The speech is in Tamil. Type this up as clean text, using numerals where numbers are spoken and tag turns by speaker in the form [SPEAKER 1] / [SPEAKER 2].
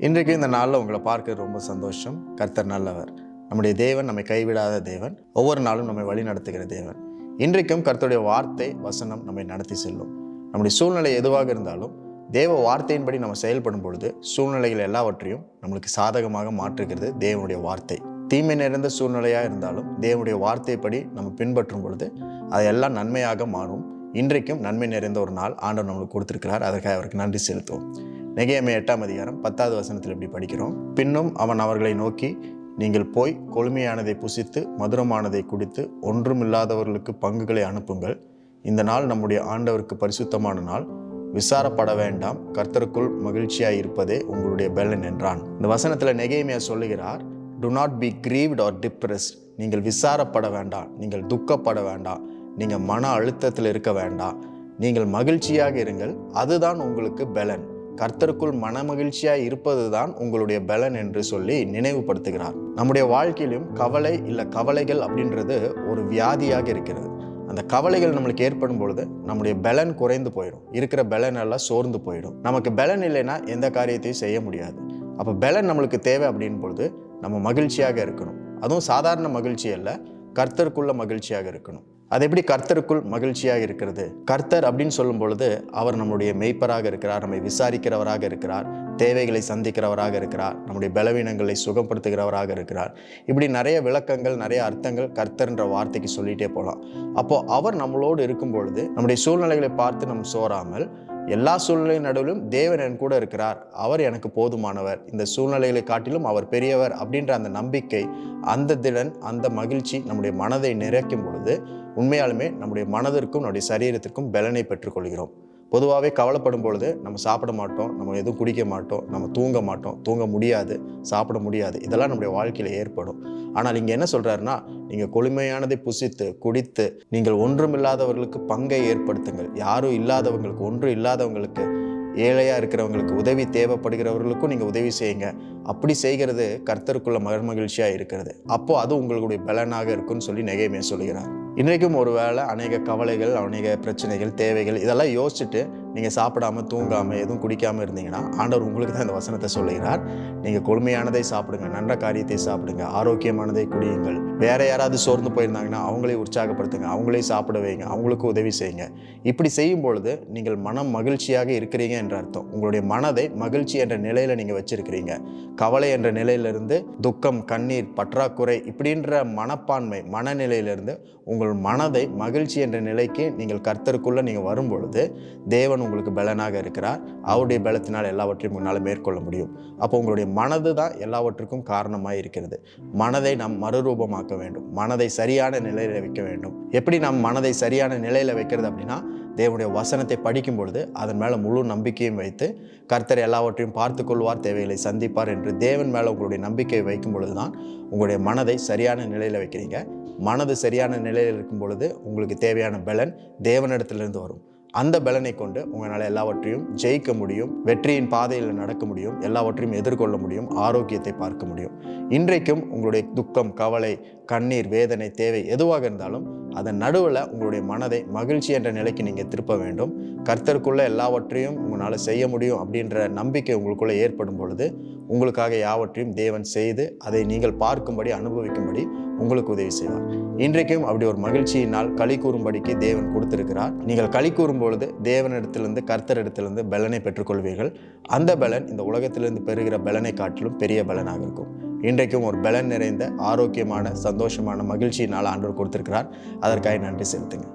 [SPEAKER 1] இன்றைக்கு இந்த நாளில் உங்களை பார்க்க ரொம்ப சந்தோஷம். கர்த்தர் நல்லவர். நம்முடைய தேவன் நம்மை கைவிடாத தேவன். ஒவ்வொரு நாளும் நம்மை வழி நடத்துகிற தேவன். இன்றைக்கும் கர்த்தருடைய வார்த்தை வசனம் நம்மை நடத்தி செல்லும். நம்முடைய சூழ்நிலை எதுவாக இருந்தாலும் தேவ வார்த்தையின்படி நம்ம செயல்படும் பொழுது சூழ்நிலைகள் எல்லாவற்றையும் நம்மளுக்கு சாதகமாக மாற்றுகிறது தேவனுடைய வார்த்தை. தீமை நிறைந்த சூழ்நிலையாக இருந்தாலும் தேவனுடைய வார்த்தைப்படி நம்ம பின்பற்றும் பொழுது அதெல்லாம் நன்மையாக மாறும். இன்றைக்கும் நன்மை நிறைந்த ஒரு நாள் ஆண்டவர் நம்மளுக்கு கொடுத்திருக்கிறார். அதற்காக அவருக்கு நன்றி செலுத்துவோம். நெகேமியா 8ஆம் அதிகாரம் 10வது வசனத்தில் இப்படி படிக்கிறோம். பின்னும் அவன் அவர்களை நோக்கி, நீங்கள் போய் கொழுமையானதை புசித்து மதுரமானதை குடித்து ஒன்றுமில்லாதவர்களுக்கு பங்குகளை அனுப்புங்கள். இந்த நாள் நம்முடைய ஆண்டவருக்கு பரிசுத்தமான நாள். விசாரப்பட வேண்டாம், கர்த்தருக்குள் மகிழ்ச்சியாய் இருப்பதே உங்களுடைய பெலன் என்றான். இந்த வசனத்தில் நெகேமியா சொல்லுகிறார், do not be grieved or depressed. நீங்கள் விசாரப்பட வேண்டாம், நீங்கள் துக்கப்பட வேண்டாம், நீங்கள் மன அழுத்தத்தில் இருக்க வேண்டாம், நீங்கள் மகிழ்ச்சியாக இருங்கள். அதுதான் உங்களுக்கு பெலன். கர்த்தருக்குள் மன மகிழ்ச்சியாக இருப்பது தான் உங்களுடைய பலன் என்று சொல்லி நினைவுபடுத்துகிறார். நம்முடைய வாழ்க்கையிலும் கவலை இல்லை கவலைகள் அப்படின்றது ஒரு வியாதியாக இருக்கிறது. அந்த கவலைகள் நம்மளுக்கு ஏற்படும் பொழுது நம்முடைய பலன் குறைந்து போயிடும். இருக்கிற பலன் எல்லாம் சோர்ந்து போயிடும். நமக்கு பலன் இல்லைன்னா எந்த காரியத்தையும் செய்ய முடியாது. அப்போ பலன் நம்மளுக்கு தேவை அப்படின் பொழுது நம்ம மகிழ்ச்சியாக இருக்கணும். அதுவும் சாதாரண மகிழ்ச்சி அல்ல, கர்த்தருக்குள்ள மகிழ்ச்சியாக இருக்கணும். அது எப்படி கர்த்தருக்குள் மகிழ்ச்சியாக இருக்கிறது? கர்த்தர் அப்படின்னு சொல்லும் பொழுது அவர் நம்முடைய மெய்ப்பராக இருக்கிறார், நம்மை விசாரிக்கிறவராக இருக்கிறார், தேவைகளை சந்திக்கிறவராக இருக்கிறார், நம்முடைய பலவீனங்களை சுகப்படுத்துகிறவராக இருக்கிறார். இப்படி நிறைய விளக்கங்கள், நிறைய அர்த்தங்கள் கர்த்தர்ன்ற வார்த்தைக்கு சொல்லிட்டே போகலாம். அப்போ அவர் நம்மளோடு இருக்கும் பொழுது நம்முடைய சூழ்நிலைகளை பார்த்து நம்ம சோறாமல், எல்லா சூழ்நிலை நடுவிலும் தேவன் என் கூட இருக்கிறார், அவர் எனக்கு போதுமானவர், இந்த சூழ்நிலைகளை காட்டிலும் அவர் பெரியவர் அப்படின்ற அந்த நம்பிக்கை, அந்த திறன், அந்த மகிழ்ச்சி நம்முடைய மனதை நிறைக்கும் பொழுது உண்மையாலுமே நம்முடைய மனதிற்கும் நம்முடைய சரீரத்திற்கும் பலனை பெற்றுக்கொள்கிறோம். பொதுவாகவே கவலைப்படும் பொழுது நம்ம சாப்பிட மாட்டோம், நம்ம எதுவும் குடிக்க மாட்டோம், நம்ம தூங்க மாட்டோம், தூங்க முடியாது, சாப்பிட முடியாது. இதெல்லாம் நம்முடைய வாழ்க்கையில் ஏற்படும். ஆனால் இங்கே என்ன சொல்கிறாருன்னா, நீங்கள் கொழுமையானதை புசித்து குடித்து நீங்கள் ஒன்றுமில்லாதவர்களுக்கு பங்கை ஏற்படுத்துங்கள். யாரும் இல்லாதவங்களுக்கு, ஒன்றும் இல்லாதவங்களுக்கு, ஏழையாக இருக்கிறவங்களுக்கு, உதவி தேவைப்படுகிறவர்களுக்கும் நீங்கள் உதவி செய்யுங்க. அப்படி செய்கிறது கர்த்தருக்குள்ள மகிழ்ச்சியாக இருக்கிறது. அப்போது அது உங்களுடைய பலனாக இருக்குன்னு சொல்லி நெகேமியா சொல்கிறார். இன்றைக்கும் ஒரு வேளை அநேக கவலைகள், அநேக பிரச்சனைகள், தேவைகள் இதெல்லாம் யோசிச்சுட்டு நீங்கள் சாப்பிடாமல் தூங்காமல் எதுவும் குடிக்காமல் இருந்தீங்கன்னா ஆண்டவர் உங்களுக்கு தான் இந்த வசனத்தை சொல்லுகிறார். நீங்கள் கொழுமையானதை சாப்பிடுங்க, நல்ல காரியத்தை சாப்பிடுங்க, ஆரோக்கியமானதை குடியுங்கள். வேற யாராவது சோர்ந்து போயிருந்தாங்கன்னா அவங்களே உற்சாகப்படுத்துங்க, அவங்களே சாப்பிட வைங்க, அவங்களுக்கு உதவி செய்யுங்க. இப்படி செய்யும் பொழுது நீங்கள் மனம் மகிழ்ச்சியாக இருக்கிறீங்க என்ற அர்த்தம். உங்களுடைய மனதை மகிழ்ச்சி என்ற நிலையில் நீங்கள் வச்சிருக்கிறீங்க. கவலை என்ற நிலையிலிருந்து துக்கம், கண்ணீர், பற்றாக்குறை இப்படின்ற மனப்பான்மை, மனநிலையிலிருந்து உங்கள் மனதை மகிழ்ச்சி என்ற நிலைக்கு நீங்கள் கர்த்தருக்குள்ள நீங்கள் வரும் பொழுது தேவன் உங்களுக்கு பலனாக இருக்கிறார். அவருடைய பலத்தினால் எல்லாவற்றையும் முன்னால் மேற்கொள்ள முடியும். அப்போ உங்களுடைய மனது தான் எல்லாவற்றுக்கும் காரணமாக இருக்கிறது. மனதை நாம் மறுரூபமாக்க வேண்டும், மனதை சரியான நிலையில் வைக்க வேண்டும். எப்படி நாம் மனதை சரியான நிலையில் வைக்கிறது அப்படின்னா, தேவனுடைய வசனத்தை படிக்கும் பொழுது அதன் மேலே முழு நம்பிக்கையும் வைத்து கர்த்தர் எல்லாவற்றையும் பார்த்து கொள்வார், தேவைகளை சந்திப்பார் என்று தேவன் மேலே உங்களுடைய நம்பிக்கையை வைக்கும் பொழுது தான் உங்களுடைய மனதை சரியான நிலையில் வைக்கிறீங்க. மனது சரியான நிலையில் இருக்கும் பொழுது உங்களுக்கு தேவையான பலன் தேவனிடத்திலிருந்து வரும். அந்த பலனை கொண்டு உங்களால் எல்லாவற்றையும் ஜெயிக்க முடியும், வெற்றியின் பாதையில் நடக்க முடியும், எல்லாவற்றையும் எதிர்கொள்ள முடியும், ஆரோக்கியத்தை பார்க்க முடியும். இன்றைக்கும் உங்களுடைய துக்கம், கவலை, கண்ணீர், வேதனை, தேவை எதுவாக இருந்தாலும் அதன் நடுவில் உங்களுடைய மனதை மகிழ்ச்சி என்ற நிலைக்கு நீங்கள் திருப்ப வேண்டும். கர்த்தருக்குள்ள எல்லாவற்றையும் உங்களால் செய்ய முடியும் அப்படின்ற நம்பிக்கை உங்களுக்குள்ளே ஏற்படும் பொழுது உங்களுக்காக யாவற்றையும் தேவன் செய்து அதை நீங்கள் பார்க்கும்படி, அனுபவிக்கும்படி உங்களுக்கு உதவி செய்வார். இன்றைக்கும் அப்படி ஒரு மகிழ்ச்சியினால் களி கூறும்படிக்கு தேவன் கொடுத்திருக்கிறார். நீங்கள் களி கூறும் பொழுது தேவனிடத்திலிருந்து, கர்த்தரிடத்திலிருந்து பலனை பெற்றுக்கொள்வீர்கள். அந்த பலன் இந்த உலகத்திலிருந்து பெறுகிற பலனை காட்டிலும் பெரிய பலனாக இருக்கும். இன்றைக்கும் ஒரு பலன் நிறைந்த ஆரோக்கியமான, சந்தோஷமான, மகிழ்ச்சியினால் ஆண்டவர் கொடுத்திருக்கிறார். அதற்காக நன்றி செலுத்துங்க.